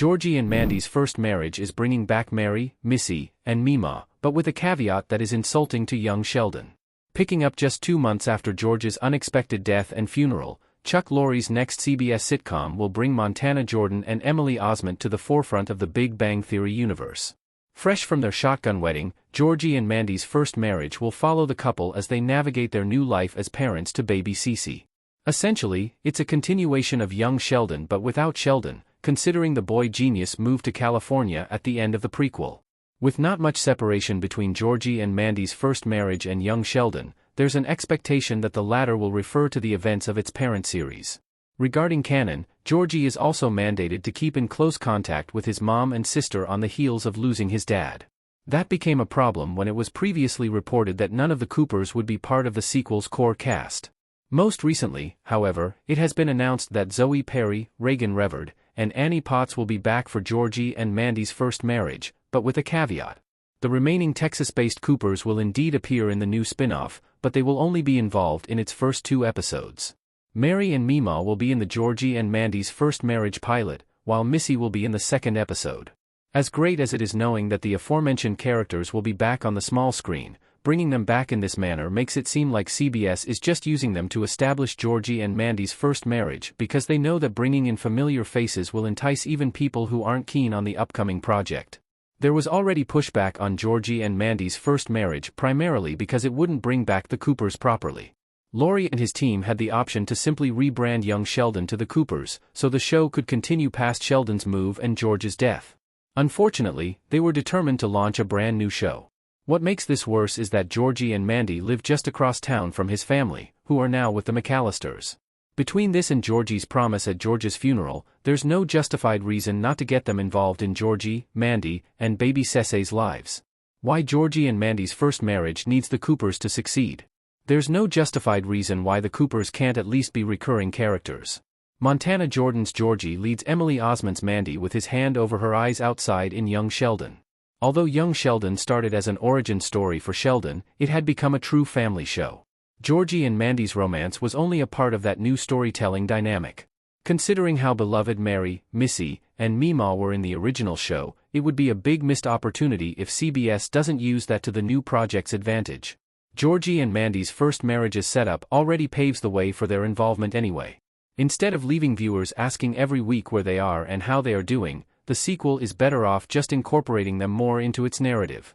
Georgie and Mandy's first marriage is bringing back Mary, Missy, and Meemaw, but with a caveat that is insulting to young Sheldon. Picking up just 2 months after George's unexpected death and funeral, Chuck Lorre's next CBS sitcom will bring Montana Jordan and Emily Osment to the forefront of the Big Bang Theory universe. Fresh from their shotgun wedding, Georgie and Mandy's first marriage will follow the couple as they navigate their new life as parents to baby Cece. Essentially, it's a continuation of young Sheldon but without Sheldon, considering the boy genius moved to California at the end of the prequel. With not much separation between Georgie and Mandy's first marriage and young Sheldon, there's an expectation that the latter will refer to the events of its parent series. Regarding canon, Georgie is also mandated to keep in close contact with his mom and sister on the heels of losing his dad. That became a problem when it was previously reported that none of the Coopers would be part of the sequel's core cast. Most recently, however, it has been announced that Zoe Perry, Reagan Reverd, and Annie Potts will be back for Georgie and Mandy's first marriage, but with a caveat. The remaining Texas-based Coopers will indeed appear in the new spin-off, but they will only be involved in its first 2 episodes. Mary and Meemaw will be in the Georgie and Mandy's first marriage pilot, while Missy will be in the second episode. As great as it is knowing that the aforementioned characters will be back on the small screen, bringing them back in this manner makes it seem like CBS is just using them to establish Georgie and Mandy's first marriage because they know that bringing in familiar faces will entice even people who aren't keen on the upcoming project. There was already pushback on Georgie and Mandy's first marriage primarily because it wouldn't bring back the Coopers properly. Lorre and his team had the option to simply rebrand young Sheldon to the Coopers, so the show could continue past Sheldon's move and George's death. Unfortunately, they were determined to launch a brand new show. What makes this worse is that Georgie and Mandy live just across town from his family, who are now with the McAllisters. Between this and Georgie's promise at George's funeral, there's no justified reason not to get them involved in Georgie, Mandy, and baby Cece's lives. Why Georgie and Mandy's first marriage needs the Coopers to succeed. There's no justified reason why the Coopers can't at least be recurring characters. Montana Jordan's Georgie leads Emily Osment's Mandy with his hand over her eyes outside in young Sheldon. Although young Sheldon started as an origin story for Sheldon, it had become a true family show. Georgie and Mandy's romance was only a part of that new storytelling dynamic. Considering how beloved Mary, Missy, and Meemaw were in the original show, it would be a big missed opportunity if CBS doesn't use that to the new project's advantage. Georgie and Mandy's first marriage's setup already paves the way for their involvement anyway. Instead of leaving viewers asking every week where they are and how they are doing, the sequel is better off just incorporating them more into its narrative.